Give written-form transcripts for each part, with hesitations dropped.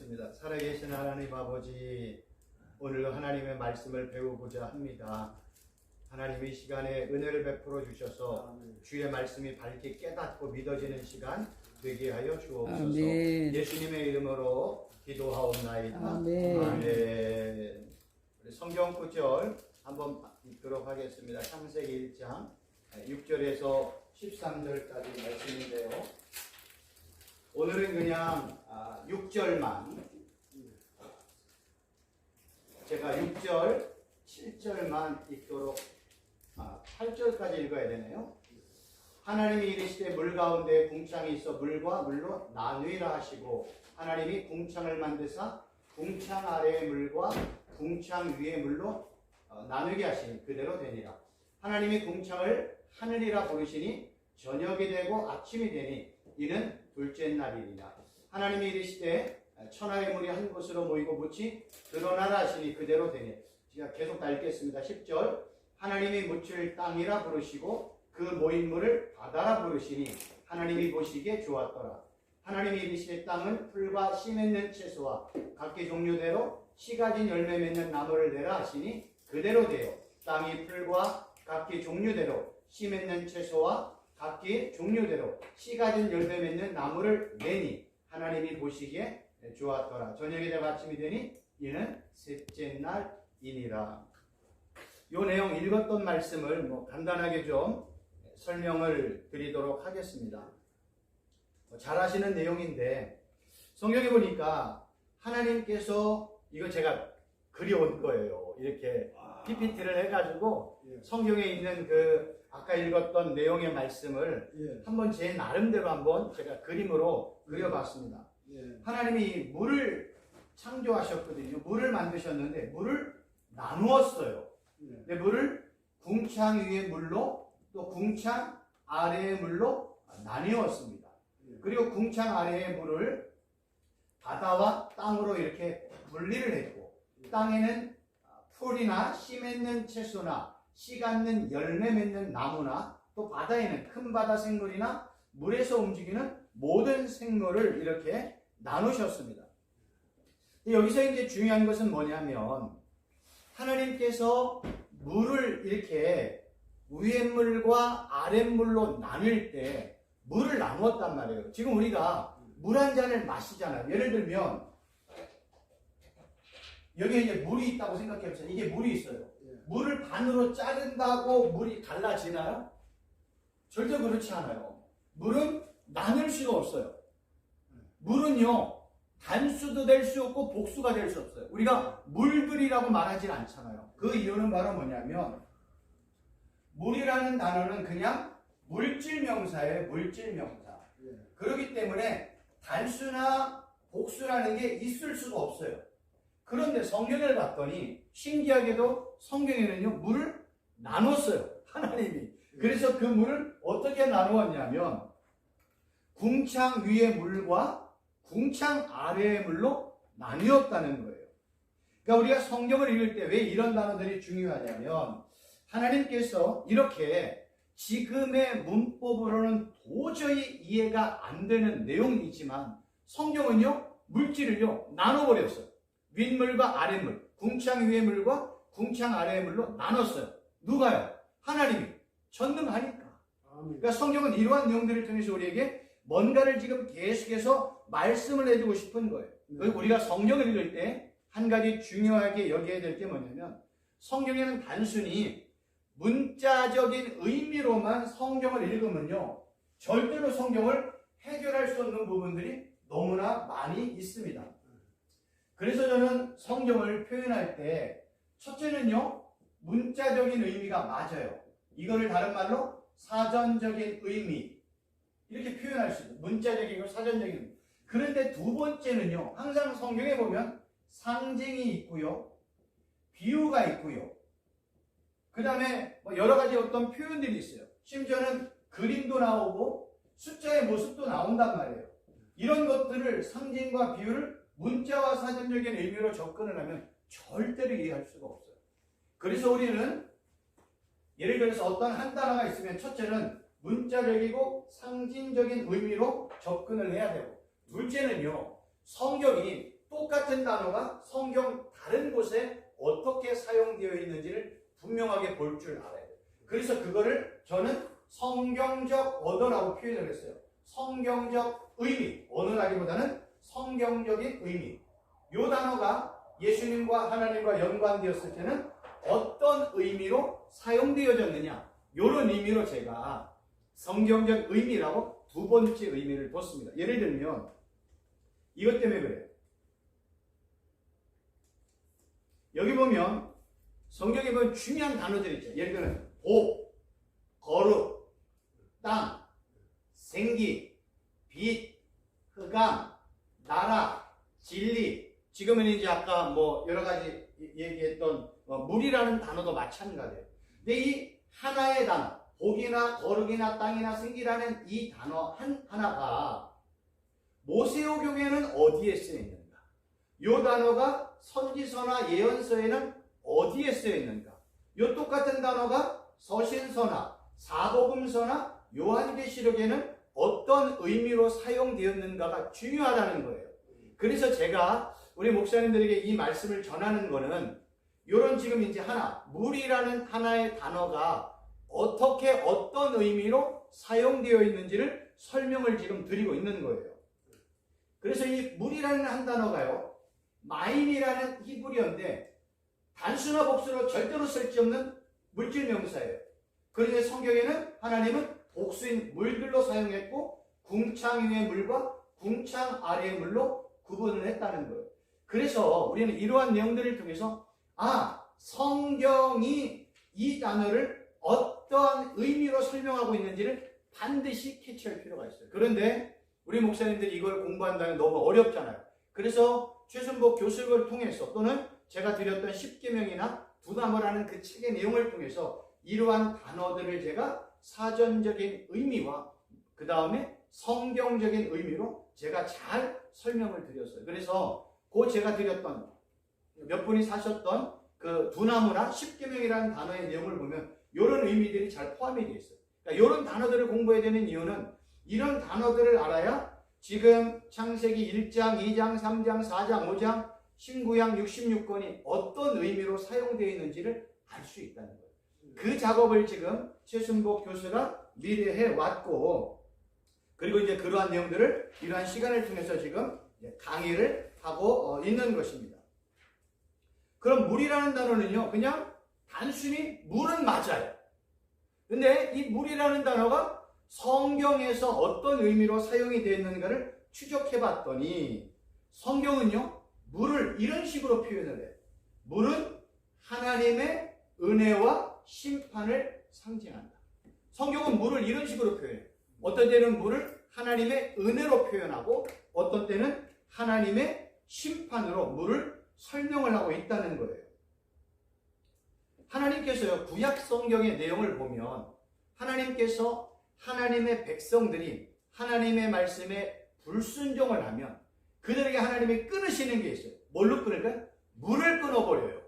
기도하겠습니다. 살아계신 하나님 아버지, 오늘 하나님의 말씀을 배우고자 합니다. 하나님이 시간에 은혜를 베풀어 주셔서 주의 말씀이 밝게 깨닫고 믿어지는 시간 되게 하여 주옵소서. 아멘. 예수님의 이름으로 기도하옵나이다. 아멘. 아멘. 우리 성경 구절 한번 읽도록 하겠습니다. 창세기 1장 6절에서 13절까지 말씀인데요. 오늘은 그냥 6절만, 제가 6절, 7절만 읽도록 8절까지 읽어야 되네요. 하나님이 이르시되 물 가운데 궁창이 있어 물과 물로 나누이라 하시고, 하나님이 궁창을 만드사 궁창 아래의 물과 궁창 위의 물로 나누게 하시니 그대로 되니라. 하나님이 궁창을 하늘이라 부르시니 저녁이 되고 아침이 되니 이는 둘째 날이니라. 하나님이 이르시되 천하의 물이 한 곳으로 모이고 묻이 드러나라 하시니 그대로 되니. 제가 계속 다 읽겠습니다. 10절. 하나님이 묻을 땅이라 부르시고 그 모인 물을 바다라 부르시니 하나님이 보시기에 좋았더라. 하나님이 이르시되 땅은 풀과 씨 맺는 채소와 각기 종류대로 씨 가진 열매 맺는 나무를 내라 하시니 그대로 되어 땅이 풀과 각기 종류대로 씨 맺는 채소와 각기 종류대로 씨 가진 열매 맺는 나무를 내니 하나님이 보시기에 좋았더라. 저녁이 되고 아침이 되니 이는 셋째 날이니라. 요 내용 읽었던 말씀을 간단하게 좀 설명을 드리도록 하겠습니다. 잘 아시는 내용인데 성경에 보니까 하나님께서, 이거 제가 그려온 거예요. 이렇게 PPT를 해가지고 성경에 있는 그 아까 읽었던 내용의 말씀을 한번 제 나름대로 한번 제가 그림으로 그려봤습니다. 하나님이 물을 창조하셨거든요. 물을 만드셨는데 물을 나누었어요. 근데 물을 궁창 위의 물로 또 궁창 아래의 물로 나뉘었습니다. 그리고 궁창 아래의 물을 바다와 땅으로 이렇게 분리를 했고, 땅에는 풀이나 씨 맺는 채소나 씨 갖는 열매 맺는 나무나 또 바다에는 큰 바다 생물이나 물에서 움직이는 모든 생물을 이렇게 나누셨습니다. 여기서 이제 중요한 것은 뭐냐면 하나님께서 물을 이렇게 위에물과 아랫물로 나눌 때 물을 나누었단 말이에요. 지금 우리가 물 한 잔을 마시잖아요. 예를 들면 여기에 이제 물이 있다고 생각해보세요. 이게 물이 있어요. 물을 반으로 자른다고 물이 갈라지나요? 절대 그렇지 않아요. 물은 나눌 수가 없어요. 물은요, 단수도 될 수 없고 복수가 될 수 없어요. 우리가 물들이라고 말하진 않잖아요. 그 이유는 바로 뭐냐면 물이라는 단어는 그냥 물질 명사예요. 물질 명사. 그렇기 때문에 단수나 복수라는 게 있을 수가 없어요. 그런데 성경을 봤더니 신기하게도 성경에는요, 물을 나눴어요. 하나님이. 그래서 그 물을 어떻게 나누었냐면 궁창 위의 물과 궁창 아래의 물로 나뉘었다는 거예요. 그러니까 우리가 성경을 읽을 때 왜 이런 단어들이 중요하냐면 하나님께서 이렇게 지금의 문법으로는 도저히 이해가 안 되는 내용이지만 성경은요, 물질을요 나눠버렸어요. 윗물과 아랫물, 궁창 위의 물과 궁창 아래의 물로 나눴어요. 누가요? 하나님이. 전능하니까. 그러니까 성경은 이러한 내용들을 통해서 우리에게 뭔가를 지금 계속해서 말씀을 해주고 싶은 거예요. 우리가 성경을 읽을 때 한 가지 중요하게 여겨야 될 게 뭐냐면 성경에는 단순히 문자적인 의미로만 성경을 읽으면요, 절대로 성경을 해결할 수 없는 부분들이 너무나 많이 있습니다. 그래서 저는 성경을 표현할 때 첫째는요, 문자적인 의미가 맞아요. 이거를 다른 말로 사전적인 의미, 이렇게 표현할 수 있어요. 문자적이고 사전적인 의미. 그런데 두 번째는요, 항상 성경에 보면 상징이 있고요, 비유가 있고요, 그 다음에 여러 가지 어떤 표현들이 있어요. 심지어는 그림도 나오고 숫자의 모습도 나온단 말이에요. 이런 것들을, 상징과 비유를 문자와 사전적인 의미로 접근을 하면 절대로 이해할 수가 없어요. 그래서 우리는 예를 들어서 어떤 한 단어가 있으면 첫째는 문자적이고 상징적인 의미로 접근을 해야 되고, 둘째는요, 성경이 똑같은 단어가 성경 다른 곳에 어떻게 사용되어 있는지를 분명하게 볼 줄 알아야 돼요. 그래서 그거를 저는 성경적 언어라고 표현을 했어요. 성경적 의미, 언어라기보다는 성경적인 의미. 이 단어가 예수님과 하나님과 연관되었을 때는 어떤 의미로 사용되어졌느냐, 이런 의미로 제가 성경적 의미라고 두 번째 의미를 뒀습니다. 예를 들면 이것 때문에 그래요. 여기 보면 성경에 보면 중요한 단어들이 있죠. 예를 들면 복, 거룩, 땅, 생기, 빛, 흑암, 나라, 진리. 지금은 이제 아까 뭐 여러 가지 얘기했던 물이라는 단어도 마찬가지예요. 근데 이 하나의 단어, 복이나 거룩이나 땅이나 생기라는 이 단어 하나가 모세오경에는 어디에 쓰여 있는가? 이 단어가 선지서나 예언서에는 어디에 쓰여 있는가? 이 똑같은 단어가 서신서나 사복음서나 요한계시록에는 어떤 의미로 사용되었는가가 중요하다는 거예요. 그래서 제가 우리 목사님들에게 이 말씀을 전하는 거는 이런 지금 이제 물이라는 하나의 단어가 어떻게 어떤 의미로 사용되어 있는지를 설명을 지금 드리고 있는 거예요. 그래서 이 물이라는 한 단어가요, 마임이라는 히브리어인데 단수나 복수로 절대로 쓸데없는 물질 명사예요. 그런데 성경에는 하나님은 복수인 물들로 사용했고 궁창 위의 물과 궁창 아래의 물로 구분을 했다는 거예요. 그래서 우리는 이러한 내용들을 통해서 성경이 이 단어를 어떠한 의미로 설명하고 있는지를 반드시 캐치할 필요가 있어요. 그런데 우리 목사님들이 이걸 공부한다면 너무 어렵잖아요. 그래서 최순복 교수를 통해서 또는 제가 드렸던 10계명이나 두나무라는 그 책의 내용을 통해서 이러한 단어들을 제가 사전적인 의미와 그 다음에 성경적인 의미로 제가 잘 설명을 드렸어요. 그래서 그 제가 드렸던 몇 분이 사셨던 그 두나무나 10계명이라는 단어의 내용을 보면 이런 의미들이 잘 포함이 되어 있어요. 그러니까 이런 단어들을 공부해야 되는 이유는 이런 단어들을 알아야 지금 창세기 1장, 2장, 3장, 4장, 5장, 신구약 66권이 어떤 의미로 사용되어 있는지를 알 수 있다는 거예요. 그 작업을 지금 최순복 교수가 미리 해왔고, 그리고 이제 그러한 내용들을 이러한 시간을 통해서 지금 강의를 하고 있는 것입니다. 그럼 물이라는 단어는요, 그냥 단순히 물은 맞아요. 근데 이 물이라는 단어가 성경에서 어떤 의미로 사용이 되어 있는가를 추적해 봤더니 성경은요, 물을 이런 식으로 표현을 해요. 물은 하나님의 은혜와 심판을 상징한다. 성경은 물을 이런 식으로 표현해요. 어떤 때는 물을 하나님의 은혜로 표현하고 어떤 때는 하나님의 심판으로 물을 설명을 하고 있다는 거예요. 하나님께서요, 구약 성경의 내용을 보면 하나님께서 하나님의 백성들이 하나님의 말씀에 불순종을 하면 그들에게 하나님이 끊으시는 게 있어요. 뭘로 끊을까요? 물을 끊어버려요.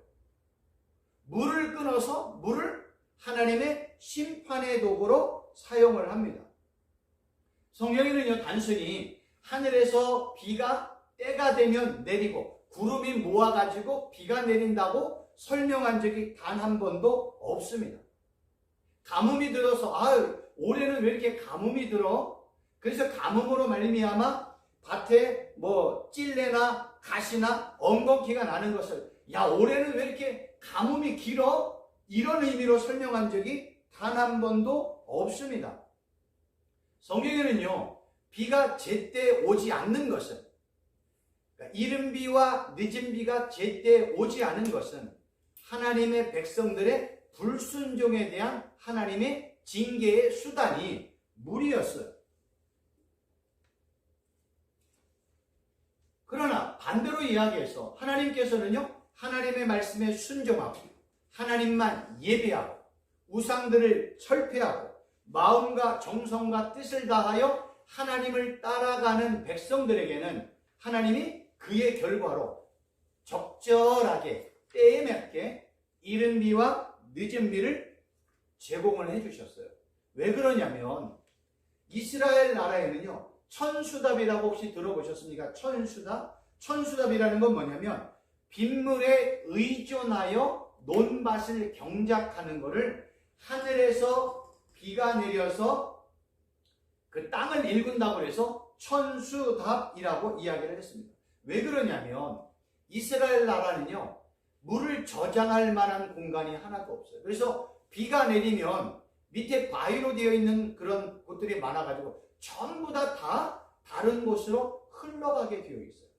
물을 끊어서 물을 하나님의 심판의 도구로 사용을 합니다. 성경에는요, 단순히 하늘에서 비가 때가 되면 내리고 구름이 모아가지고 비가 내린다고 설명한 적이 단 한 번도 없습니다. 가뭄이 들어서 올해는 왜 이렇게 가뭄이 들어? 그래서 가뭄으로 말미암아 밭에 찔레나 가시나 엉겅퀴가 나는 것을 올해는 왜 이렇게 가뭄이 길어? 이런 의미로 설명한 적이 단 한 번도 없습니다. 성경에는요, 비가 제때 오지 않는 것은, 그러니까 이른 비와 늦은 비가 제때 오지 않은 것은 하나님의 백성들의 불순종에 대한 하나님의 징계의 수단이 물이었어요. 그러나 반대로 이야기해서 하나님께서는요, 하나님의 말씀에 순종하고 하나님만 예배하고 우상들을 철폐하고 마음과 정성과 뜻을 다하여 하나님을 따라가는 백성들에게는 하나님이 그의 결과로 적절하게 때에 맞게 이른 비와 늦은 비를 제공을 해주셨어요. 왜 그러냐면 이스라엘 나라에는요, 천수답이라고 혹시 들어보셨습니까? 천수답? 천수답이라는 건 뭐냐면 빗물에 의존하여 논밭을 경작하는 것을 하늘에서 비가 내려서 그 땅을 일군다고 해서 천수답이라고 이야기를 했습니다. 왜 그러냐면 이스라엘 나라는요, 물을 저장할 만한 공간이 하나도 없어요. 그래서 비가 내리면 밑에 바위로 되어 있는 그런 곳들이 많아가지고 전부 다 다른 곳으로 흘러가게 되어 있어요.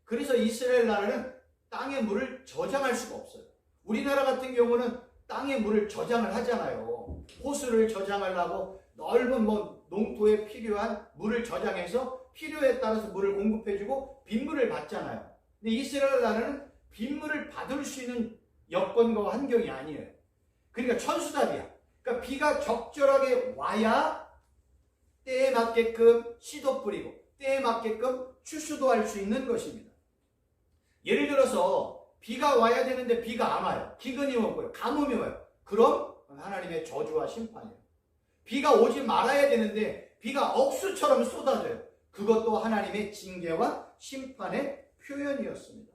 그래서 이스라엘 나라는 땅에 물을 저장할 수가 없어요. 우리나라 같은 경우는 땅에 물을 저장을 하잖아요. 호수를 저장하려고 넓은 농토에 필요한 물을 저장해서 필요에 따라서 물을 공급해주고 빗물을 받잖아요. 근데 이스라엘 나라는 빗물을 받을 수 있는 여건과 환경이 아니에요. 그러니까 천수답이야. 그러니까 비가 적절하게 와야 때에 맞게끔 씨도 뿌리고 때에 맞게끔 추수도 할 수 있는 것입니다. 예를 들어서 비가 와야 되는데 비가 안 와요. 기근이 오고요. 가뭄이 와요. 그럼 하나님의 저주와 심판이에요. 비가 오지 말아야 되는데 비가 억수처럼 쏟아져요. 그것도 하나님의 징계와 심판의 표현이었습니다.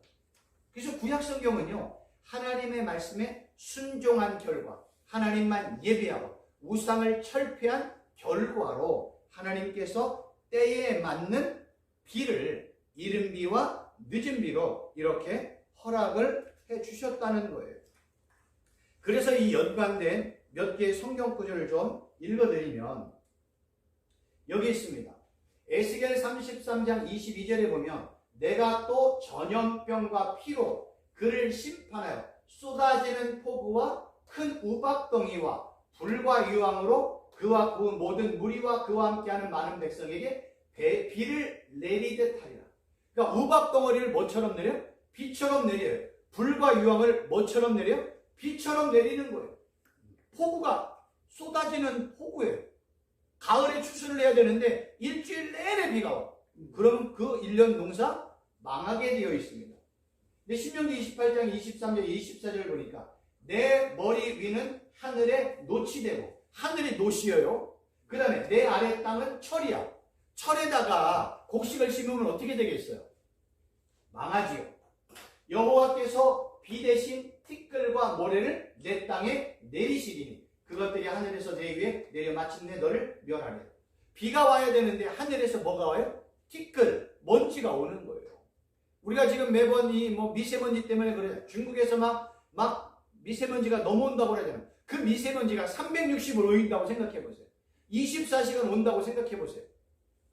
그래서 구약성경은요, 하나님의 말씀에 순종한 결과, 하나님만 예배하고 우상을 철폐한 결과로 하나님께서 때에 맞는 비를 이른 비와 늦은 비로 이렇게 허락을 해주셨다는 거예요. 그래서 이 연관된 몇 개의 성경 구절을 좀 읽어드리면 여기 있습니다. 에스겔 33장 22절에 보면 내가 또 전염병과 피로 그를 심판하여 쏟아지는 폭우와 큰 우박덩이와 불과 유황으로 그와 그 모든 무리와 그와 함께하는 많은 백성에게 비를 내리듯 하리라. 그러니까 우박덩어리를 뭐처럼 내려? 비처럼 내려요. 불과 유황을 뭐처럼 내려? 비처럼 내리는 거예요. 폭우가 쏟아지는 폭우예요. 가을에 추수를 해야 되는데 일주일 내내 비가 와. 그러면 그 1년 농사 망하게 되어 있습니다. 근데 신명기 28장 23절 24절 보니까 내 머리 위는 하늘에 놋이 되고, 하늘이 놋이에요. 그 다음에 내 아래 땅은 철이야. 철에다가 곡식을 심으면 어떻게 되겠어요? 망하지요. 여호와께서 비 대신 티끌과 모래를 내 땅에 내리시리니 그것들이 하늘에서 내 위에 내려 마침내 너를 멸하리라. 비가 와야 되는데 하늘에서 뭐가 와요? 티끌, 먼지가 오는 거예요. 우리가 지금 매번 이 미세먼지 때문에 그래요. 중국에서 막 미세먼지가 넘어온다고 그러잖아요. 그 미세먼지가 360을 오인다고 생각해 보세요. 24시간 온다고 생각해 보세요.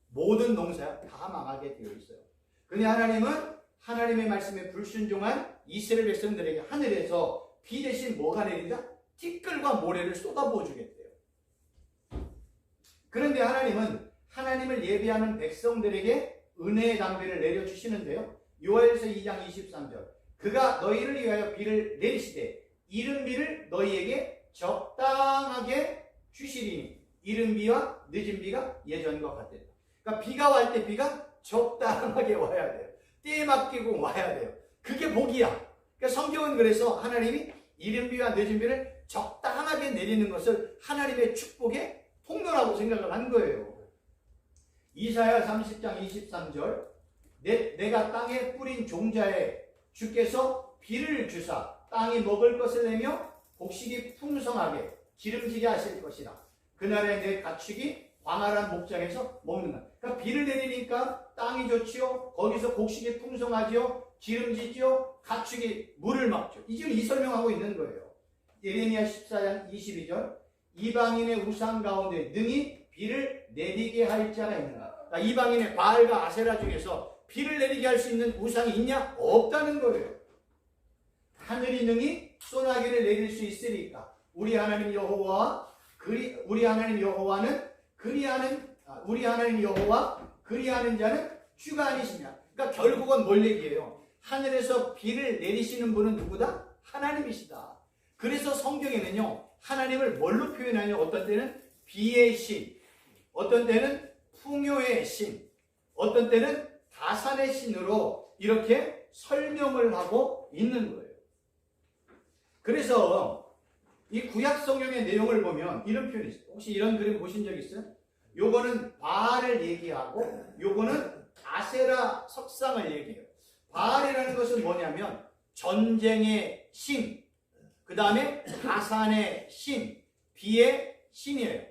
모든 농사 다 망하게 되어 있어요. 그런데 하나님은 하나님의 말씀에 불순종한 이스라엘 백성들에게 하늘에서 비 대신 뭐가 내린다? 티끌과 모래를 쏟아부어 주겠대요. 그런데 하나님은 하나님을 예배하는 백성들에게 은혜의 담비를 내려주시는데요. 요엘서 2장 23절 그가 너희를 위하여 비를 내리시되 이른 비를 너희에게 적당하게 주시리니 이른 비와 늦은 비가 예전과 같다. 그러니까 비가 올 때 비가 적당하게 와야 돼요. 때에 맡기고 와야 돼요. 그게 복이야. 그러니까 성경은 그래서 하나님이 이른 비와 늦은 비를 적당하게 내리는 것을 하나님의 축복의 통로라고 생각을 한 거예요. 이사야 30장 23절 내가 땅에 뿌린 종자에 주께서 비를 주사 땅이 먹을 것을 내며 곡식이 풍성하게 기름지게 하실 것이라. 그날에 내 가축이 광활한 목장에서 먹는다. 그러니까 비를 내리니까 땅이 좋지요. 거기서 곡식이 풍성하지요. 기름지지요. 가축이 물을 먹죠. 지금 이 설명하고 있는 거예요. 예레미야 14장 22절 이방인의 우상 가운데 능히 비를 내리게 할 자가 있는가. 그러니까 이방인의 바알과 아세라 중에서 비를 내리게 할 수 있는 우상이 있냐? 없다는 거예요. 하늘이 능히 소나기를 내릴 수 있으리까 우리 하나님 여호와 그리하는 자는 주가 아니시냐. 그러니까 결국은 뭘 얘기해요? 하늘에서 비를 내리시는 분은 누구다? 하나님이시다. 그래서 성경에는요 하나님을 뭘로 표현하냐. 어떤 때는 비의 신, 어떤 때는 풍요의 신, 어떤 때는 다산의 신으로 이렇게 설명을 하고 있는 거예요. 그래서 이 구약 성경의 내용을 보면 이런 표현이 있어요. 혹시 이런 그림 보신 적 있어요? 요거는 바알을 얘기하고 요거는 아세라 석상을 얘기해요. 바알이라는 것은 뭐냐면 전쟁의 신, 그 다음에 가산의 신, 비의 신이에요.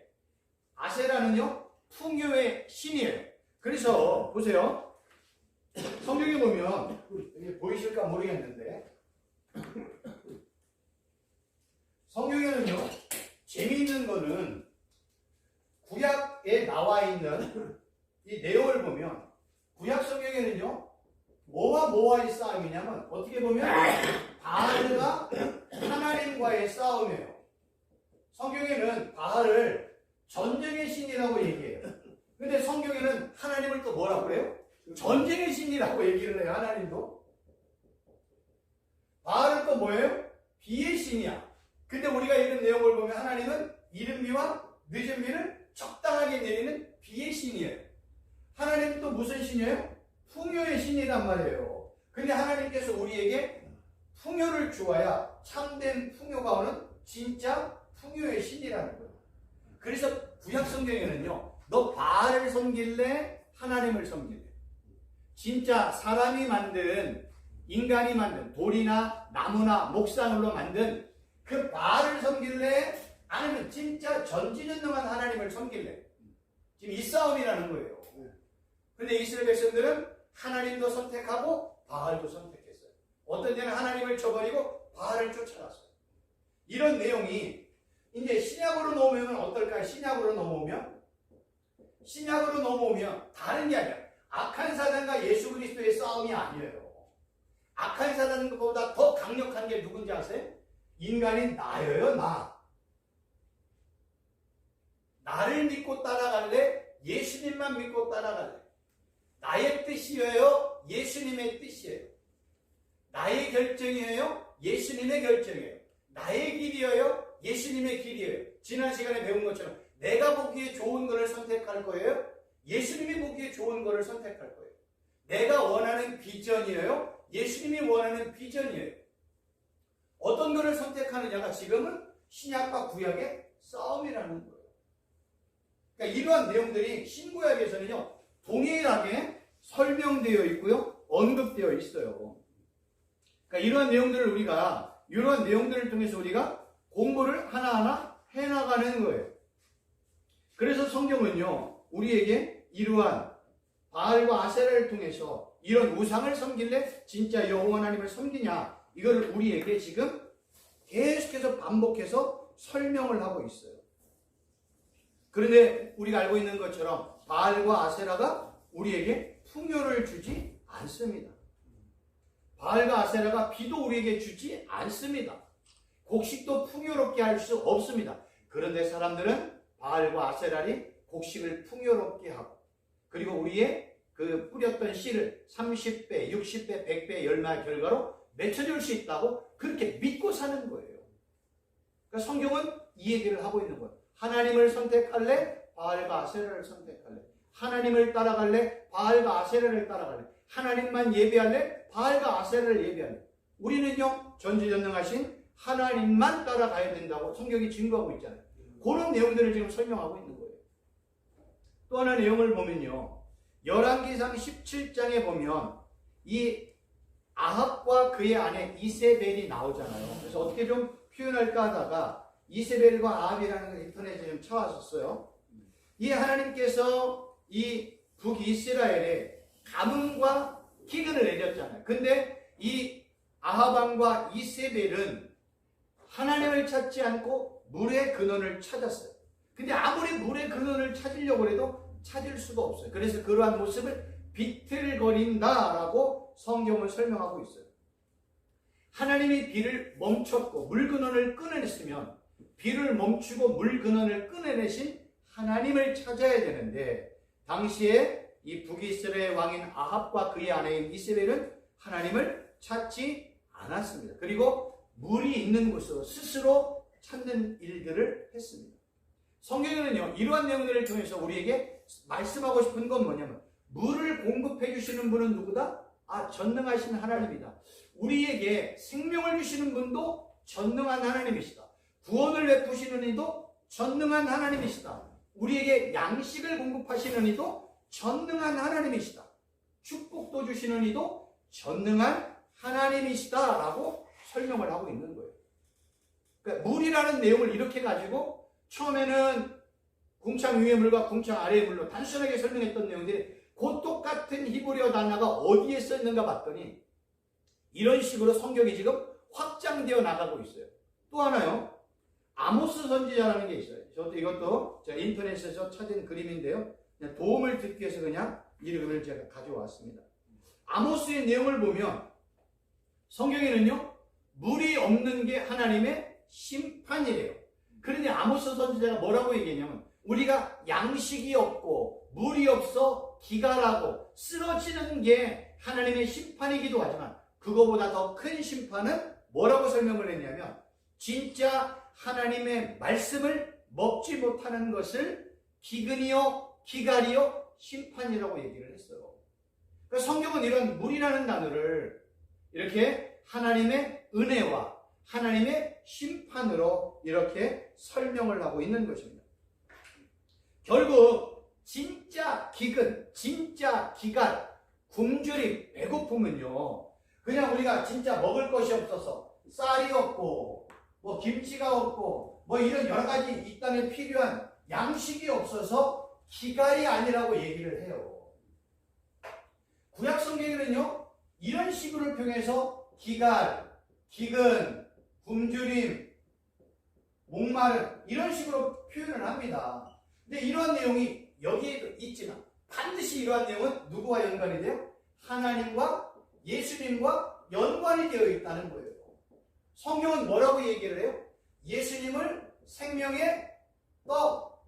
아세라는요 풍요의 신이에요. 그래서 보세요. 성경에 보면 이게 보이실까 모르겠는데 성경에는요 재미있는 거는 구약에 나와 있는 이 내용을 보면 구약 성경에는요 뭐와 뭐와의 싸움이냐면 어떻게 보면 바알과 하나님과의 싸움이에요. 성경에는 바알을 전쟁의 신이라고 얘기해요. 근데 성경에는 하나님을 또 뭐라고 그래요? 전쟁의 신이라고 얘기를 해요. 하나님도. 바알은 또 뭐예요? 비의 신이야. 근데 우리가 읽은 내용을 보면 하나님은 이른 비와 늦은 비를 적당하게 내리는 비의 신이에요. 하나님은 또 무슨 신이에요? 풍요의 신이란 말이에요. 근데 하나님께서 우리에게 풍요를 주어야 참된 풍요가 오는 진짜 풍요의 신이라는 거예요. 그래서 구약 성경에는요 너 바알을 섬길래 하나님을 섬길래 진짜 사람이 만든 인간이 만든 돌이나 나무나 목상으로 만든 그 바알을 섬길래 아니면 진짜 전지전능한 하나님을 섬길래 지금 이 싸움이라는 거예요. 근데 이스라엘 백성들은 하나님도 선택하고 바알도 선택했어요. 어떤 때는 하나님을 쳐버리고 바알을 쫓아갔어요. 이런 내용이 이제 신약으로 넘어오면 어떨까요? 신약으로 넘어오면 다른 게 아니라 악한 사단과 예수 그리스도의 싸움이 아니에요. 악한 사단보다 더 강력한 게 누군지 아세요? 인간인 나예요. 나를 믿고 따라갈래? 예수님만 믿고 따라갈래? 나의 뜻이에요? 예수님의 뜻이에요? 나의 결정이에요? 예수님의 결정이에요? 나의 길이에요? 예수님의 길이에요? 지난 시간에 배운 것처럼 내가 보기에 좋은 것을 선택할 거예요? 예수님이 보기에 좋은 것을 선택할 거예요? 내가 원하는 비전이에요? 예수님이 원하는 비전이에요? 어떤 것을 선택하느냐가 지금은 신약과 구약의 싸움이라는 거예요. 그러니까 이러한 내용들이 신구약에서는요 동일하게 설명되어 있고요 언급되어 있어요. 그러니까 이러한 내용들을 통해서 우리가 공부를 하나하나 해나가는 거예요. 그래서 성경은요 우리에게 이러한 바알과 아세라를 통해서 이런 우상을 섬길래 진짜 여호와 하나님을 섬기냐 이걸 우리에게 지금 계속해서 반복해서 설명을 하고 있어요. 그런데 우리가 알고 있는 것처럼 바알과 아세라가 우리에게 풍요를 주지 않습니다. 바알과 아세라가 비도 우리에게 주지 않습니다. 곡식도 풍요롭게 할 수 없습니다. 그런데 사람들은 바알과 아세라를 곡식을 풍요롭게 하고 그리고 우리의 그 뿌렸던 씨를 30배, 60배, 100배 열매의 결과로 맺혀줄 수 있다고 그렇게 믿고 사는 거예요. 그러니까 성경은 이 얘기를 하고 있는 거예요. 하나님을 선택할래? 바알과 아세라를 선택할래? 하나님을 따라갈래? 바알과 아세라를 따라갈래? 하나님만 예배할래? 바알과 아세라를 예배할래? 우리는요 전지전능하신 하나님만 따라가야 된다고 성경이 증거하고 있잖아요. 그런 내용들을 지금 설명하고 있는 거예요. 또 하나 내용을 보면요 열왕기상 17장에 보면 이 아합과 그의 아내 이세벨이 나오잖아요. 그래서 어떻게 좀 표현할까 하다가 이세벨과 아합이라는 걸 인터넷에 좀 찾아왔었어요. 이 하나님께서 이 북이스라엘에 가뭄과 기근을 내렸잖아요. 근데 이 아합왕과 이세벨은 하나님을 찾지 않고 물의 근원을 찾았어요. 근데 아무리 물의 근원을 찾으려고 해도 찾을 수가 없어요. 그래서 그러한 모습을 비틀거린다라고 성경을 설명하고 있어요. 하나님이 비를 멈췄고 물 근원을 끊어냈으면 비를 멈추고 물 근원을 끊어내신 하나님을 찾아야 되는데 당시에 이 북이스라엘 왕인 아합과 그의 아내인 이세벨은 하나님을 찾지 않았습니다. 그리고 물이 있는 곳으로 스스로 찾는 일들을 했습니다. 성경에는요 이러한 내용들을 통해서 우리에게 말씀하고 싶은 건 뭐냐면 물을 공급해 주시는 분은 누구다? 전능하신 하나님이다. 우리에게 생명을 주시는 분도 전능한 하나님이시다. 구원을 베푸시는 이도 전능한 하나님이시다. 우리에게 양식을 공급하시는 이도 전능한 하나님이시다. 축복도 주시는 이도 전능한 하나님이시다라고 설명을 하고 있는 거예요. 그러니까 물이라는 내용을 이렇게 가지고 처음에는 궁창 위의 물과 궁창 아래의 물로 단순하게 설명했던 내용들이 그 똑같은 히브리어 단어가 어디에 써 있는가 봤더니 이런 식으로 성경이 지금 확장되어 나가고 있어요. 또 하나요. 아모스 선지자라는 게 있어요. 저도 이것도 제가 인터넷에서 찾은 그림인데요. 그냥 도움을 듣기 위해서 그냥 이 그림을 제가 가져왔습니다. 아모스의 내용을 보면 성경에는요. 물이 없는 게 하나님의 심판이래요. 그러니 아모스 선지자가 뭐라고 얘기했냐면 우리가 양식이 없고 물이 없어 기갈하고 쓰러지는 게 하나님의 심판이기도 하지만 그거보다 더 큰 심판은 뭐라고 설명을 했냐면 진짜 하나님의 말씀을 먹지 못하는 것을 기근이요 기갈이요 심판이라고 얘기를 했어요. 그러니까 성경은 이런 물이라는 단어를 이렇게 하나님의 은혜와 하나님의 심판으로 이렇게 설명을 하고 있는 것입니다. 결국 진짜 기근, 진짜 기갈, 굶주림, 배고픔은요. 그냥 우리가 진짜 먹을 것이 없어서 쌀이 없고 뭐 김치가 없고 뭐 이런 여러 가지 이 땅에 필요한 양식이 없어서 기갈이 아니라고 얘기를 해요. 구약 성경에는요. 이런 식으로 표현해서 기갈, 기근, 굶주림, 목마름 이런 식으로 표현을 합니다. 근데 이러한 내용이 여기에도 있지만 반드시 이러한 내용은 누구와 연관이 돼요? 하나님과 예수님과 연관이 되어 있다는 거예요. 성경은 뭐라고 얘기를 해요? 예수님을 생명의 떡,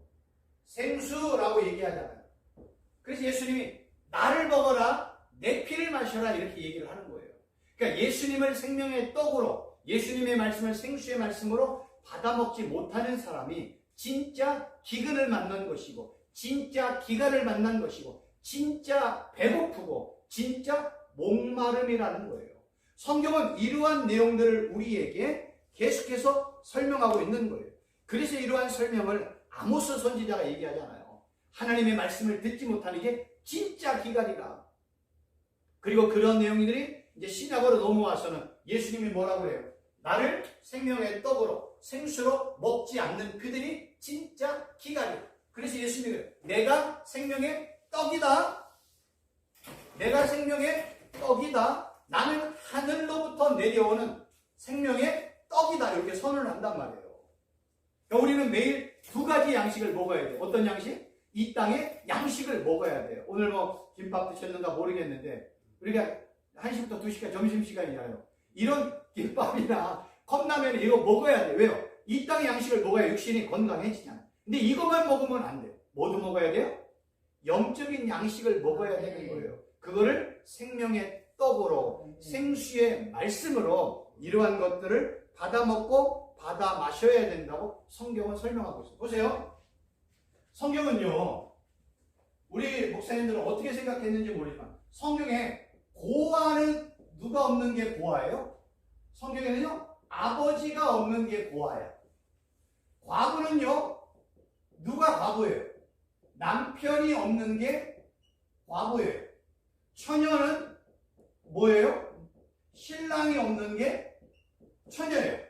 생수라고 얘기하잖아요. 그래서 예수님이 나를 먹어라, 내 피를 마셔라 이렇게 얘기를 하는 거예요. 그러니까 예수님을 생명의 떡으로, 예수님의 말씀을 생수의 말씀으로 받아먹지 못하는 사람이 진짜 기근을 만난 것이고 진짜 기갈을 만난 것이고 진짜 배고프고 진짜 목마름이라는 거예요. 성경은 이러한 내용들을 우리에게 계속해서 설명하고 있는 거예요. 그래서 이러한 설명을 아모스 선지자가 얘기하잖아요. 하나님의 말씀을 듣지 못하는 게 진짜 기갈이다. 그리고 그런 내용들이 이제 신약으로 넘어와서는 예수님이 뭐라고 해요? 나를 생명의 떡으로 생수로 먹지 않는 그들이 진짜 기갈이다. 그래서 예수님이 내가 생명의 떡이다. 내가 생명의 떡이다. 나는 하늘로부터 내려오는 생명의 떡이다. 이렇게 선언을 한단 말이에요. 그러니까 우리는 매일 두 가지 양식을 먹어야 돼요. 어떤 양식? 이 땅의 양식을 먹어야 돼요. 오늘 뭐 김밥 드셨는가 모르겠는데 우리가 1시부터 2시까지 점심시간이잖아요. 이런 김밥이나 컵라면 이거 먹어야 돼요. 왜요? 이 땅의 양식을 먹어야 육신이 건강해지잖아요. 근데 이것만 먹으면 안 돼요. 뭐도 먹어야 돼요? 영적인 양식을 먹어야 되는 거예요. 그거를 생명의 떡으로 생수의 말씀으로 이러한 것들을 받아먹고 받아 마셔야 된다고 성경은 설명하고 있어요. 보세요. 성경은요. 우리 목사님들은 어떻게 생각했는지 모르지만 성경에 고아는 누가 없는 게 고아예요? 성경에는요. 아버지가 없는 게 고아예요. 과부는요. 누가 과부예요? 남편이 없는 게 과부예요. 처녀는 뭐예요? 신랑이 없는 게 처녀예요.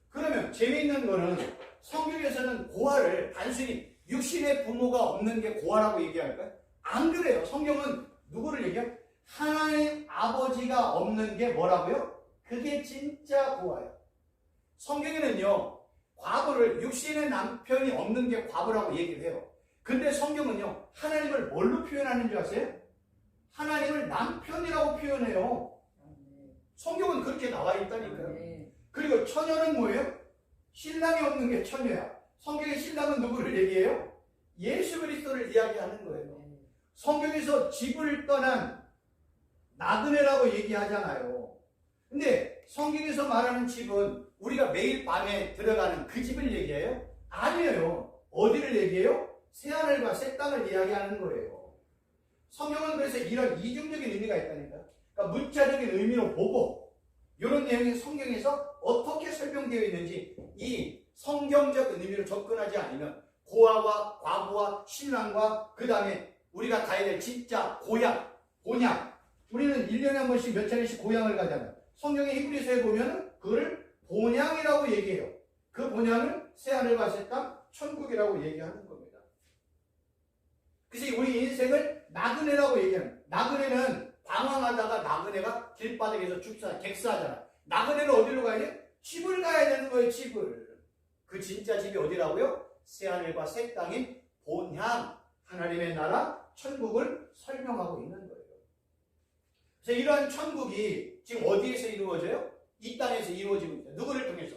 그러면 재미있는 거는 성경에서는 고아를 단순히 육신의 부모가 없는 게 고아라고 얘기할까요? 안 그래요. 성경은 누구를 얘기해요? 하나님 아버지가 없는 게 뭐라고요? 그게 진짜 고아예요. 성경에는요. 과부를 육신의 남편이 없는 게 과부라고 얘기를 해요. 근데 성경은요. 하나님을 뭘로 표현하는 줄 아세요? 하나님을 남편이라고 표현해요. 성경은 그렇게 나와 있다니까요. 그리고 처녀는 뭐예요? 신랑이 없는 게 처녀야. 성경의 신랑은 누구를 얘기해요? 예수 그리스도를 이야기하는 거예요. 성경에서 집을 떠난 나그네라고 얘기하잖아요. 근데 성경에서 말하는 집은 우리가 매일 밤에 들어가는 그 집을 얘기해요? 아니에요. 어디를 얘기해요? 새하늘과 새 땅을 이야기하는 거예요. 성경은 그래서 이런 이중적인 의미가 있다니까. 그러니까 문자적인 의미로 보고 이런 내용이 성경에서 어떻게 설명되어 있는지 이 성경적 의미로 접근하지 않으면 고아와 과부와 신랑과 그 다음에 우리가 가야 될 진짜 고향, 본향 우리는 1년에 한 번씩 몇 차례씩 고향을 가잖아요. 성경의 히브리서에 보면 그거를 본향이라고 얘기해요. 그 본향을 새하늘과 새 땅, 천국이라고 얘기하는 겁니다. 그래서 우리 인생을 나그네라고 얘기하는, 나그네는 방황하다가 나그네가 길바닥에서 객사하잖아. 나그네는 어디로 가야 돼? 집을 가야 되는 거예요, 집을. 그 진짜 집이 어디라고요? 새하늘과 새 땅인 본향, 하나님의 나라, 천국을 설명하고 있는 거예요. 그래서 이러한 천국이 지금 어디에서 이루어져요? 이 땅에서 이루어지고 있다. 누구를 통해서?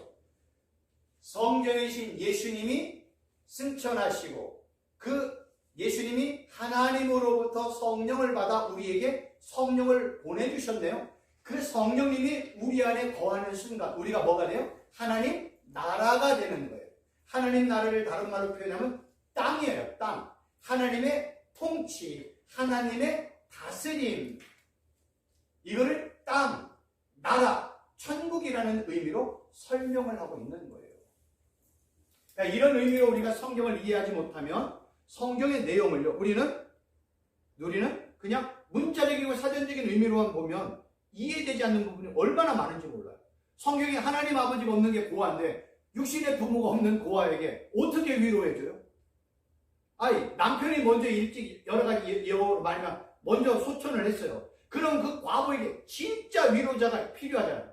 성경이신 예수님이 승천하시고 그 예수님이 하나님으로부터 성령을 받아 우리에게 성령을 보내주셨네요. 그 성령님이 우리 안에 거하는 순간 우리가 뭐가 돼요? 하나님 나라가 되는 거예요. 하나님 나라를 다른 말로 표현하면 땅이에요. 땅. 하나님의 통치, 하나님의 다스림. 이거를 땅, 나라, 천국이라는 의미로 설명을 하고 있는 거예요. 그러니까 이런 의미로 우리가 성경을 이해하지 못하면 성경의 내용을요, 우리는 그냥 문자적이고 사전적인 의미로만 보면 이해되지 않는 부분이 얼마나 많은지 몰라요. 성경에 하나님 아버지가 없는 게 고아인데 육신의 부모가 없는 고아에게 어떻게 위로해줘요? 아니, 남편이 먼저 일찍 여러 가지 여러 말만 먼저 소천을 했어요. 그럼 그 과부에게 진짜 위로자가 필요하잖아요.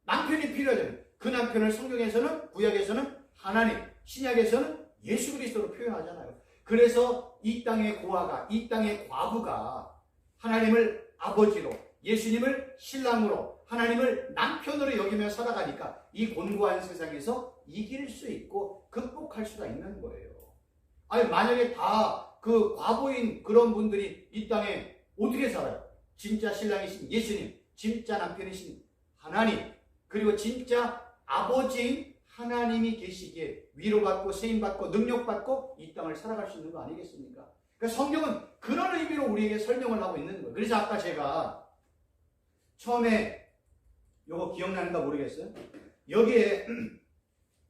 남편이 필요하잖아요. 그 남편을 성경에서는, 구약에서는 하나님, 신약에서는 예수 그리스도로 표현하잖아요. 그래서 이 땅의 고아가, 이 땅의 과부가 하나님을 아버지로, 예수님을 신랑으로, 하나님을 남편으로 여기며 살아가니까 이 곤고한 세상에서 이길 수 있고 극복할 수가 있는 거예요. 아니, 만약에 다 그 과부인 그런 분들이 이 땅에 어떻게 살아요? 진짜 신랑이신 예수님, 진짜 남편이신 하나님, 그리고 진짜 아버지인 하나님이 계시기에 위로받고 세임받고 능력받고 이 땅을 살아갈 수 있는 거 아니겠습니까? 그러니까 성경은 그런 의미로 우리에게 설명을 하고 있는 거예요. 그래서 아까 제가 처음에 요거 기억나는가 모르겠어요. 여기에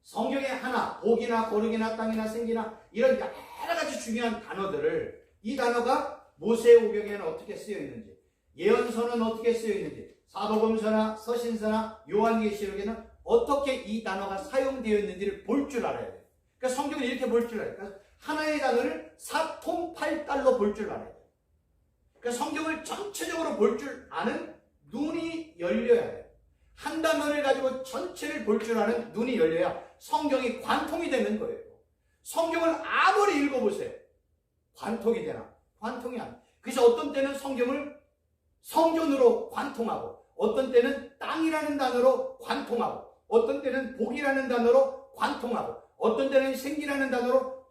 성경의 하나, 복이나 거룩이나 땅이나 생기나 이런 여러 가지 중요한 단어들을, 이 단어가 모세오경에는 어떻게 쓰여 있는지, 예언서는 어떻게 쓰여 있는지, 사복음서나 서신서나 요한계시록에는 어떻게 이 단어가 사용되어 있는지를 볼 줄 알아야 돼요. 그러니까 성경을 이렇게 볼 줄 알아야 돼요. 그러니까 하나의 단어를 사통팔달로 볼 줄 알아야 돼요. 그러니까 성경을 전체적으로 볼 줄 아는 눈이 열려야 해요. 한 단어를 가지고 전체를 볼 줄 아는 눈이 열려야 성경이 관통이 되는 거예요. 성경을 아무리 읽어보세요. 관통이 되나? 관통이 안 돼. 그래서 어떤 때는 성경을 성전으로 관통하고, 어떤 때는 땅이라는 단어로 관통하고, 어떤 때는 복이라는 단어로 관통하고, 어떤 때는 생기라는 단어로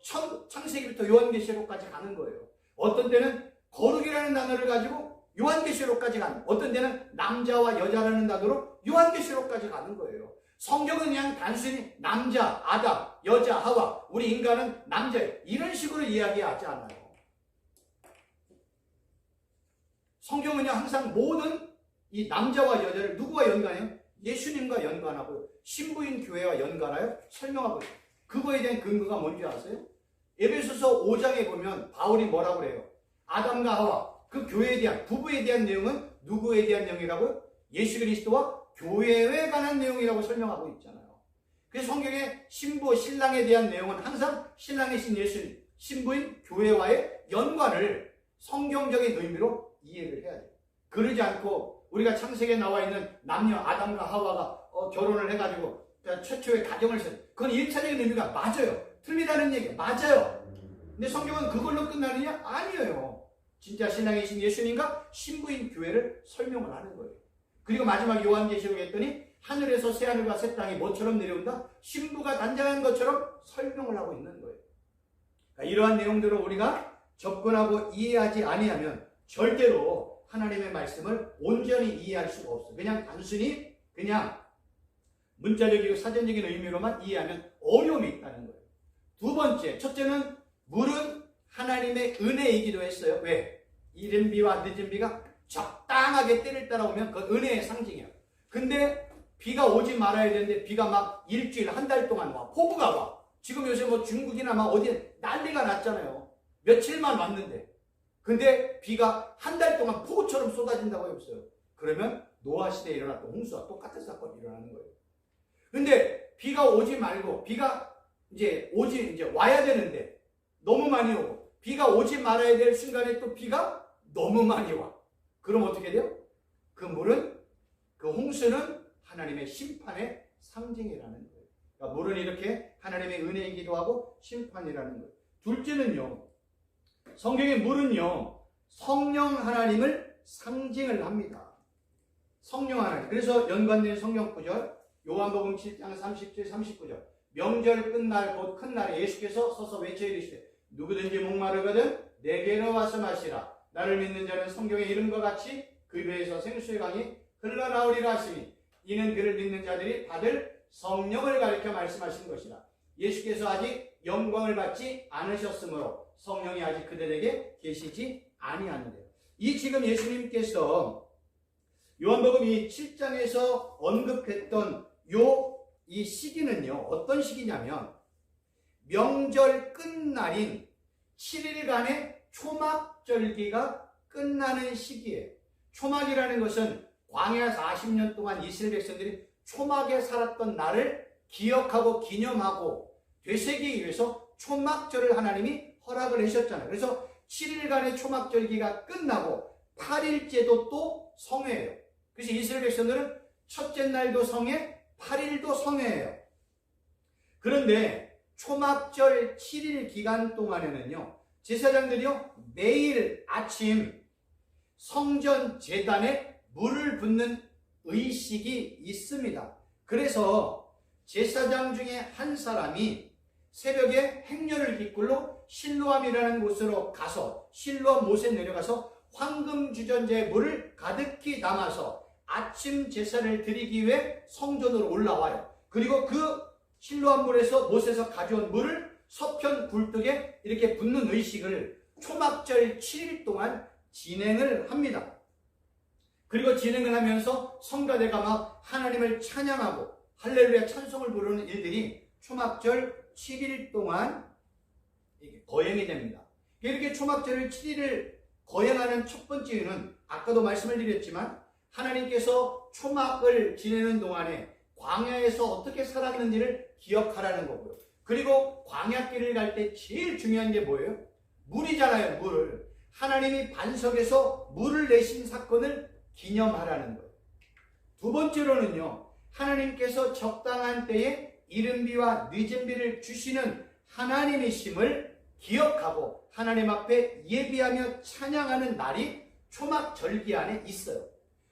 창세기부터 요한계시록까지 가는 거예요. 어떤 때는 거룩이라는 단어를 가지고 요한계시록까지 가는, 어떤 때는 남자와 여자라는 단어로 요한계시록까지 가는 거예요. 성경은 그냥 단순히 남자, 아담, 여자, 하와, 우리 인간은 남자예요, 이런 식으로 이야기하지 않아요. 성경은요, 항상 모든 이 남자와 여자를 누구와 연관해요? 예수님과 연관하고 신부인 교회와 연관하여 설명하고 있어요. 그거에 대한 근거가 뭔지 아세요? 에베소서 5장에 보면 바울이 뭐라고 그래요? 아담과 하와, 그 교회에 대한, 부부에 대한 내용은 누구에 대한 내용이라고요? 예수 그리스도와 교회에 관한 내용이라고 설명하고 있잖아요. 그래서 성경의 신부, 신랑에 대한 내용은 항상 신랑이신 예수님, 신부인 교회와의 연관을 성경적인 의미로 이해를 해야 돼요. 그러지 않고 우리가 창세기에 나와 있는 남녀 아담과 하와가 결혼을 해가지고 최초의 가정을 세워, 그건 1차적인 의미가 맞아요. 틀리다는 얘기예요. 맞아요. 근데 성경은 그걸로 끝나느냐? 아니에요. 진짜 신랑이신 예수님과 신부인 교회를 설명을 하는 거예요. 그리고 마지막 요한계시록에 했더니 하늘에서 새하늘과 새 땅이 뭐처럼 내려온다? 신부가 단장한 것처럼 설명을 하고 있는 거예요. 그러니까 이러한 내용들을 우리가 접근하고 이해하지 아니하면 절대로 하나님의 말씀을 온전히 이해할 수가 없어요. 그냥 단순히 그냥 문자적이고 사전적인 의미로만 이해하면 어려움이 있다는 거예요. 두 번째, 첫째는 물은 하나님의 은혜이기도 했어요. 왜? 이른 비와 늦은 비가 적당하게 때를 따라오면 그 은혜의 상징이에요. 근데 비가 오지 말아야 되는데 비가 막 일주일, 한 달 동안 와. 폭우가 와. 지금 요새 뭐 중국이나 막 어디에 난리가 났잖아요. 며칠만 왔는데. 근데 비가 한 달 동안 폭우처럼 쏟아진다고 해보세요. 그러면 노아 시대에 일어났던 홍수와 똑같은 사건이 일어나는 거예요. 근데 비가 오지 말고, 비가 이제 와야 되는데 너무 많이 오고, 비가 오지 말아야 될 순간에 또 비가 너무 많이 와. 그럼 어떻게 돼요? 그 물은, 그 홍수는 하나님의 심판의 상징이라는 거예요. 그러니까 물은 이렇게 하나님의 은혜이기도 하고 심판이라는 거예요. 둘째는요, 성경의 물은요, 성령 하나님을 상징을 합니다. 성령 하나님. 그래서 연관된 성경 구절, 요한복음 7장 37, 39절. 명절 끝날 곧 큰 날에 예수께서 서서 외쳐 이르시되 누구든지 목마르거든 내게로 와서 마시라. 나를 믿는 자는 성경의 이름과 같이 그 배에서 생수의 강이 흘러나오리라 하시니 이는 그를 믿는 자들이 받을 성령을 가리켜 말씀하신 것이라. 예수께서 아직 영광을 받지 않으셨으므로 성령이 아직 그들에게 계시지 아니하는데요. 이 지금 예수님께서 요한복음 이 7장에서 언급했던 이 시기는요, 어떤 시기냐면 명절 끝날인 7일간의 초막절기가 끝나는 시기예요. 초막이라는 것은 광야 40년 동안 이스라엘 백성들이 초막에 살았던 날을 기억하고 기념하고 되새기기 위해서 초막절을 하나님이 허락을 하셨잖아요. 그래서 7일간의 초막절기가 끝나고 8일째도 또 성회예요. 그래서 이스라엘 백성들은 첫째 날도 성회, 8일도 성회예요. 그런데 초막절 7일 기간 동안에는요, 제사장들이요 매일 아침 성전 제단에 물을 붓는 의식이 있습니다. 그래서 제사장 중에 한 사람이 새벽에 행렬을 깃굴로 실로암이라는 곳으로 가서 실로암 못에 내려가서 황금 주전자에 물을 가득히 담아서 아침 제사를 드리기 위해 성전으로 올라와요. 그리고 그 실로암 물에서 못에서 가져온 물을 서편 굴뚝에 이렇게 붓는 의식을 초막절 7일 동안 진행을 합니다. 그리고 진행을 하면서 성가대가 막 하나님을 찬양하고 할렐루야 찬송을 부르는 일들이 초막절 7일 동안 거행이 됩니다. 이렇게 초막절을 7일을 거행하는 첫 번째 이유는 아까도 말씀을 드렸지만 하나님께서 초막을 지내는 동안에 광야에서 어떻게 살았는지를 기억하라는 거고요. 그리고 광야길을 갈 때 제일 중요한 게 뭐예요? 물이잖아요. 물을. 하나님이 반석에서 물을 내신 사건을 기념하라는 거예요. 두 번째로는요, 하나님께서 적당한 때에 이른 비와 늦은 비를 주시는 하나님이심을 기억하고 하나님 앞에 예비하며 찬양하는 날이 초막절기 안에 있어요.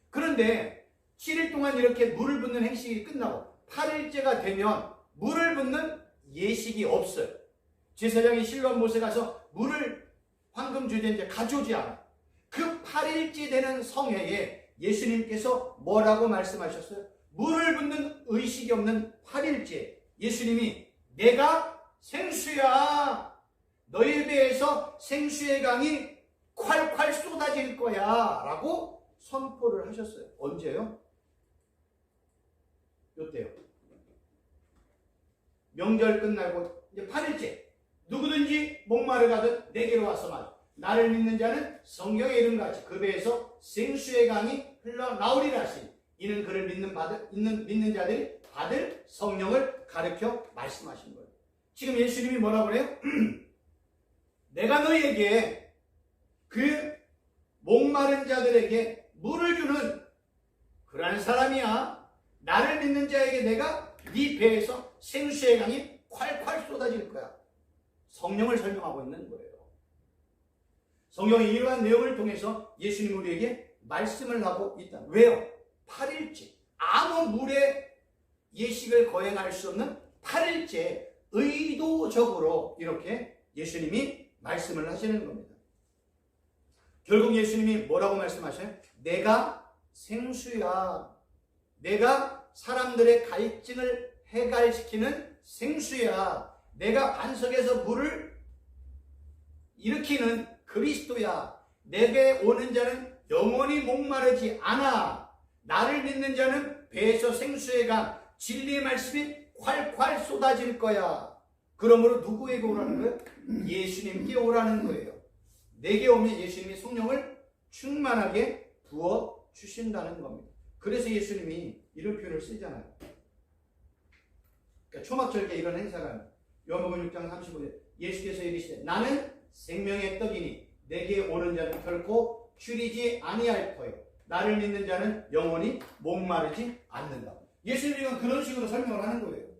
그런데 7일 동안 이렇게 물을 붓는 행식이 끝나고 8일째가 되면 물을 붓는 예식이 없어요. 제사장이 실로암 못에 가서 물을 황금 주전자에 가져오지 않아요. 그 8일째 되는 성회에 예수님께서 뭐라고 말씀하셨어요? 물을 붓는 의식이 없는 8일째 예수님이 내가 생수야, 너희 배에서 생수의 강이 콸콸 쏟아질 거야 라고 선포를 하셨어요. 언제요? 요때요. 명절 끝나고 이제 8일째 누구든지 목마르거든 내게로 와서 마셔. 나를 믿는 자는 성경의 이름같이 그 배에서 생수의 강이 흘러나오리라 하시니 이는 그를 믿는 자들이 받을 성령을 가르쳐 말씀하신 거예요. 지금 예수님이 뭐라고 그래요? 내가 너희에게 그 목마른 자들에게 물을 주는 그러한 사람이야. 나를 믿는 자에게 내가 네 배에서 생수의 강이 콸콸 쏟아질 거야. 성령을 설명하고 있는 거예요. 성경이 이러한 내용을 통해서 예수님 우리에게 말씀을 하고 있다. 왜요? 8일째 아무 물의 예식을 거행할 수 없는 8일째 의도적으로 이렇게 예수님이 말씀을 하시는 겁니다. 결국 예수님이 뭐라고 말씀하셔요? 내가 생수야. 내가 사람들의 갈증을 해갈시키는 생수야. 내가 반석에서 물을 일으키는 그리스도야. 내게 오는 자는 영원히 목마르지 않아. 나를 믿는 자는 배에서 생수의 강, 진리의 말씀이 콸콸 쏟아질 거야. 그러므로 누구에게 오라는 거예요? 예수님께 오라는 거예요. 내게 오면 예수님이 성령을 충만하게 부어 주신다는 겁니다. 그래서 예수님이 이런 표현을 쓰잖아요. 그러니까 초막절기 이런 행사가 요한복음 6장 35절 예수께서 이르시되 나는 생명의 떡이니 내게 오는 자는 결코 줄이지 아니할 터요 나를 믿는 자는 영원히 목마르지 않는다. 예수님은 그런 식으로 설명을 하는 거예요.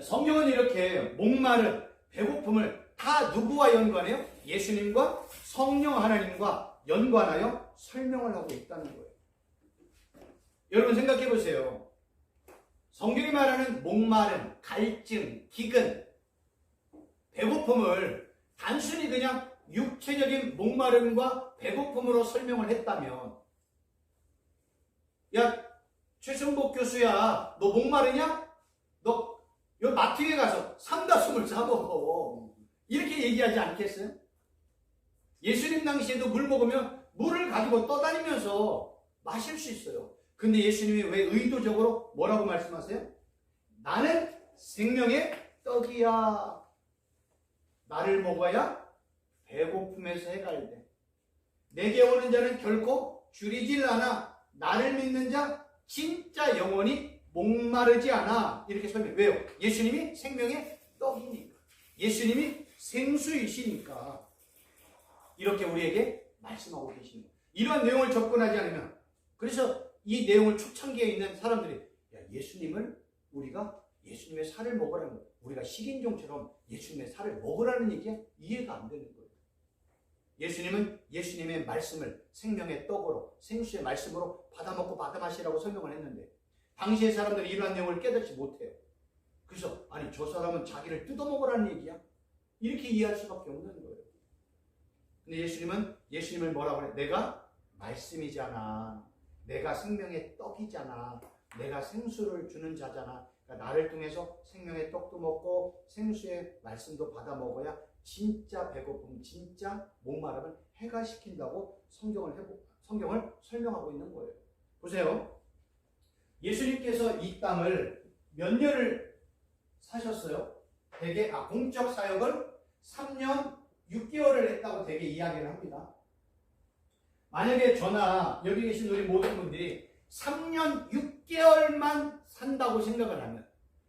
성경은 이렇게 목마른 배고픔을 다 누구와 연관해요? 예수님과 성령 하나님과 연관하여 설명을 하고 있다는 거예요. 여러분 생각해 보세요. 성경이 말하는 목마름, 갈증, 기근, 배고픔을 단순히 그냥 육체적인 목마름과 배고픔으로 설명을 했다면 야 최순복 교수야 너 목마르냐? 너 여기 마트에 가서 삼다수물 사먹어 이렇게 얘기하지 않겠어요? 예수님 당시에도 물 먹으면 물을 가지고 떠다니면서 마실 수 있어요. 근데 예수님이 왜 의도적으로 뭐라고 말씀하세요? 나는 생명의 떡이야. 나를 먹어야 배고픔에서 해갈돼. 내게 오는 자는 결코 줄이질 않아. 나를 믿는 자 진짜 영원히 목마르지 않아. 이렇게 설명해요. 왜요? 예수님이 생명의 떡이니까. 예수님이 생수이시니까 이렇게 우리에게 말씀하고 계시는 거예요. 이러한 내용을 접근하지 않으면 그래서 이 내용을 초창기에 있는 사람들이 야, 우리가 예수님의 살을 먹으라는 거예요. 우리가 식인종처럼 예수님의 살을 먹으라는 얘기에 이해가 안 되는 거예요. 예수님은 예수님의 말씀을 생명의 떡으로 생수의 말씀으로 받아먹고 받아마시라고 설명을 했는데 당시의 사람들이 이러한 내용을 깨닫지 못해요. 그래서 아니 저 사람은 자기를 뜯어먹으라는 얘기야? 이렇게 이해할 수밖에 없는 거예요. 근데 예수님을 뭐라고 그래? 내가 말씀이잖아. 내가 생명의 떡이잖아. 내가 생수를 주는 자잖아. 그러니까 나를 통해서 생명의 떡도 먹고 생수의 말씀도 받아 먹어야 진짜 배고픔, 진짜 목마름을 해결시킨다고 성경을 설명하고 있는 거예요. 보세요. 예수님께서 이 땅을 몇 년을 사셨어요? 대개 공적 사역을 3년 6개월을 했다고 대개 이야기를 합니다. 만약에 저나 여기 계신 우리 모든 분들이 3년 6개월만 산다고 생각을 하면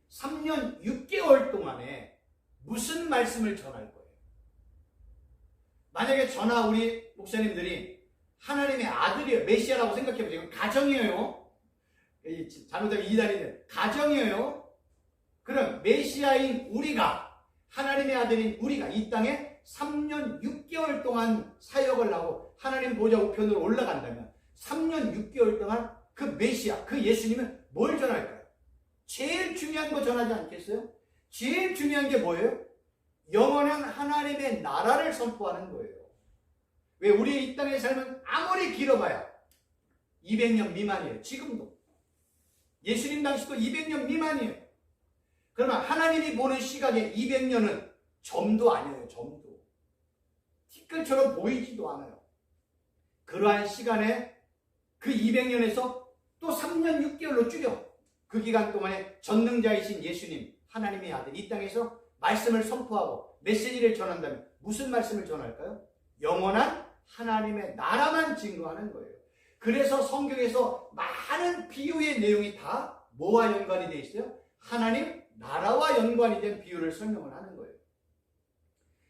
3년 6개월 동안에 무슨 말씀을 전할 거예요? 만약에 저나 우리 목사님들이 하나님의 아들이에요. 메시아라고 생각해보세요. 이건 가정이에요. 잘못하면 이단이든 가정이에요. 그럼 메시아인 우리가 하나님의 아들인 우리가 이 땅에 3년 6개월 동안 사역을 하고 하나님 보좌 우편으로 올라간다면 3년 6개월 동안 그 메시아, 그 예수님은 뭘 전할까요? 제일 중요한 거 전하지 않겠어요? 제일 중요한 게 뭐예요? 영원한 하나님의 나라를 선포하는 거예요. 왜 우리의 이 땅의 삶은 아무리 길어봐야 200년 미만이에요. 지금도. 예수님 당시도 200년 미만이에요. 그러면 하나님이 보는 시각에 200년은 점도 아니에요. 점도. 티끌처럼 보이지도 않아요. 그러한 시간에 그 200년에서 또 3년 6개월로 줄여 그 기간 동안에 전능자이신 예수님 하나님의 아들 이 땅에서 말씀을 선포하고 메시지를 전한다면 무슨 말씀을 전할까요? 영원한 하나님의 나라만 증거하는 거예요. 그래서 성경에서 많은 비유의 내용이 다 뭐와 연관이 되어 있어요? 하나님 나라와 연관이 된 비유를 설명을 하는 거예요.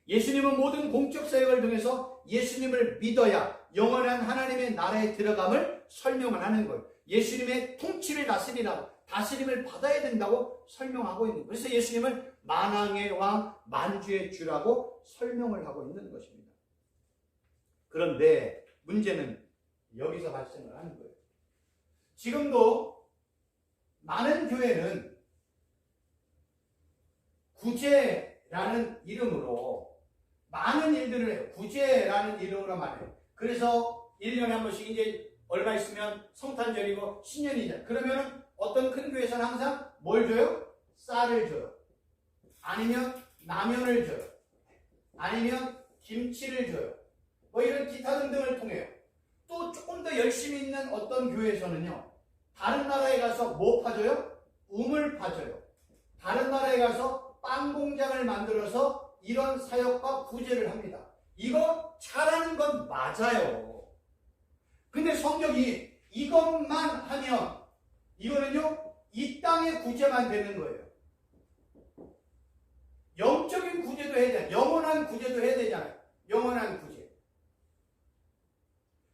예수님은 모든 공적 사역을 통해서 예수님을 믿어야 영원한 하나님의 나라에 들어감을 설명을 하는 거예요. 예수님의 통치를 다스림을 받아야 된다고 설명하고 있는 거예요. 그래서 예수님을 만왕의 왕, 만주의 주라고 설명을 하고 있는 것입니다. 그런데 문제는 여기서 발생을 하는 거예요. 지금도 많은 교회는 구제라는 이름으로 많은 일들을 해요. 구제라는 이름으로 말해요. 그래서 1년에 한 번씩 이제 얼마 있으면 성탄절이고 신년이잖아요. 그러면 어떤 큰 교회에서는 항상 뭘 줘요? 쌀을 줘요. 아니면 라면을 줘요. 아니면 김치를 줘요. 뭐 이런 기타 등등을 통해요. 또 조금 더 열심히 있는 어떤 교회에서는요. 다른 나라에 가서 뭐 파줘요? 우물 파줘요. 다른 나라에 가서 빵 공장을 만들어서 이런 사역과 구제를 합니다. 이거 잘하는 건 맞아요. 근데 성경이 이것만 하면 이거는요, 이 땅의 구제만 되는 거예요. 영적인 구제도 해야 돼. 영원한 구제도 해야 되잖아요. 영원한 구제.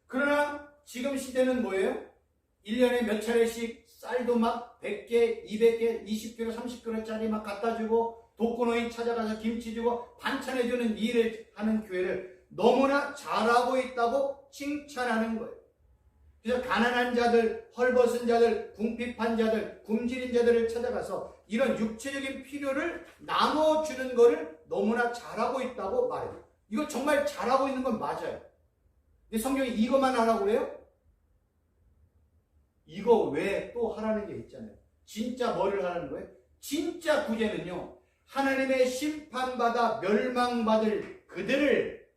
그러나 지금 시대는 뭐예요? 1년에 몇 차례씩 쌀도 막 100개, 200개, 20kg, 30kg짜리 막 갖다 주고 독거노인 찾아가서 김치 주고 반찬해주는 일을 하는 교회를 너무나 잘하고 있다고 칭찬하는 거예요. 그래서 가난한 자들, 헐벗은 자들, 궁핍한 자들, 굶주린 자들을 찾아가서 이런 육체적인 필요를 나눠주는 것을 너무나 잘하고 있다고 말해요. 이거 정말 잘하고 있는 건 맞아요. 근데 성경이 이것만 하라고 그래요? 이거 외에 또 하라는 게 있잖아요. 진짜 뭐를 하라는 거예요? 진짜 구제는요, 하나님의 심판받아 멸망받을 그들을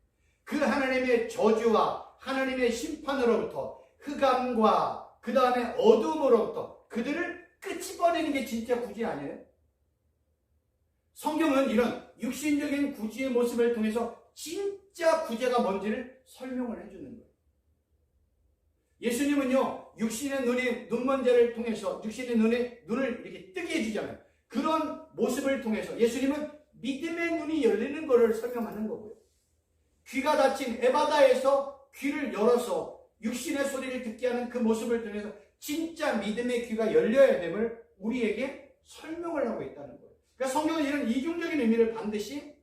그 하나님의 저주와 하나님의 심판으로부터 흑암과 그 다음에 어둠으로부터 그들을 끄집어내는 게 진짜 구제 아니에요? 성경은 이런 육신적인 구제의 모습을 통해서 진짜 구제가 뭔지를 설명을 해주는 거예요. 예수님은요, 육신의 눈이 눈먼 자를 통해서 육신의 눈을 이렇게 뜨게 해주잖아요. 그런 모습을 통해서 예수님은 믿음의 눈이 열리는 것을 설명하는 거고요. 귀가 닫힌 에바다에서 귀를 열어서 육신의 소리를 듣게 하는 그 모습을 통해서 진짜 믿음의 귀가 열려야 됨을 우리에게 설명을 하고 있다는 거예요. 그러니까 성경은 이런 이중적인 의미를 반드시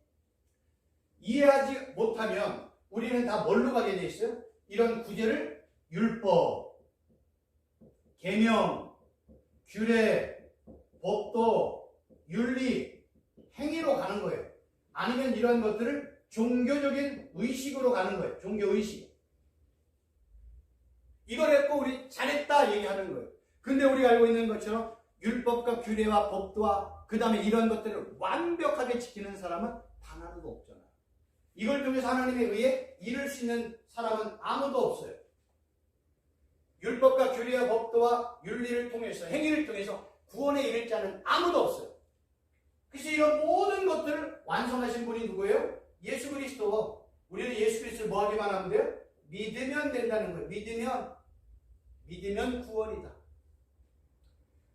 이해하지 못하면 우리는 다 뭘로 가게 돼 있어요? 이런 구제를 율법, 계명, 규례, 법도, 윤리, 행위로 가는 거예요. 아니면 이런 것들을 종교적인 의식으로 가는 거예요. 종교의식. 이걸 했고 우리 잘했다 얘기하는 거예요. 근데 우리가 알고 있는 것처럼 율법과 규례와 법도와 그 다음에 이런 것들을 완벽하게 지키는 사람은 단 하나도 없잖아요. 이걸 통해서 하나님에 의해 이룰 수 있는 사람은 아무도 없어요. 율법과 규례와 법도와 윤리를 통해서 행위를 통해서 구원에 이를 자는 아무도 없어요. 그래서 이런 모든 것들을 완성하신 분이 누구예요? 예수 그리스도. 우리는 예수 그리스도를 뭐 하기만 하면 돼요? 믿으면 된다는 거예요. 믿으면 구원이다.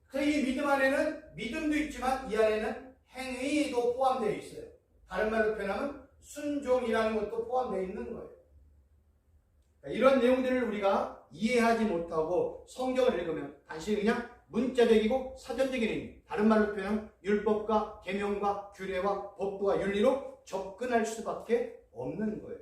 그래서 이 믿음 안에는 믿음도 있지만 이 안에는 행위도 포함되어 있어요. 다른 말로 표현하면 순종이라는 것도 포함되어 있는 거예요. 이런 내용들을 우리가 이해하지 못하고 성경을 읽으면 단순히 그냥 문자적이고 사전적인 의미, 다른 말로 표현하면 율법과 계명과 규례와 법도와 윤리로 접근할 수밖에 없는 거예요.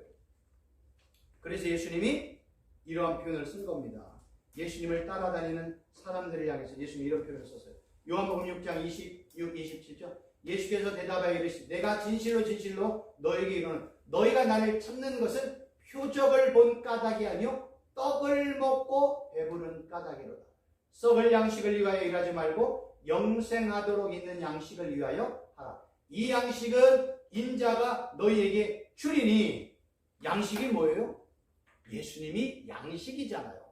그래서 예수님이 이러한 표현을 쓴 겁니다. 예수님을 따라다니는 사람들을 향해서 예수님이 이런 표현을 썼어요. 요한복음 6장 26, 27절. 예수께서 대답하여 이르시되 내가 진실로 진실로 너에게 이르노니 너희가 나를 찾는 것은 표적을 본 까닭이 아니요 떡을 먹고 배부른 까닭이로다. 썩을 양식을 위하여 일하지 말고 영생하도록 있는 양식을 위하여 하라. 이 양식은 인자가 너희에게 주리니. 양식이 뭐예요? 예수님이 양식이잖아요.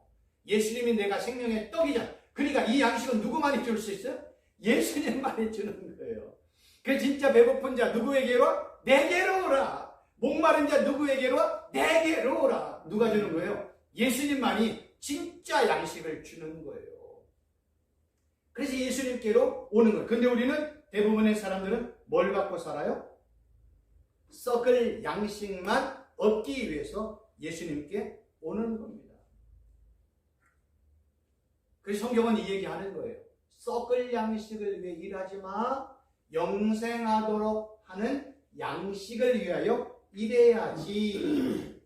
예수님이 내가 생명의 떡이잖아요. 그러니까 이 양식은 누구만이 줄 수 있어요? 예수님만이 주는 거예요. 그 진짜 배고픈 자 누구에게로? 내게로 오라. 목마른 자 누구에게로? 내게로 오라. 누가 주는 거예요? 예수님만이 진짜 양식을 주는 거예요. 그래서 예수님께로 오는 거예요. 근데 우리는 대부분의 사람들은 뭘 갖고 살아요? 썩을 양식만 얻기 위해서 예수님께 오는 겁니다. 그래서 성경은 이 얘기하는 거예요. 썩을 양식을 위해 일하지 마. 영생하도록 하는 양식을 위하여 일해야지.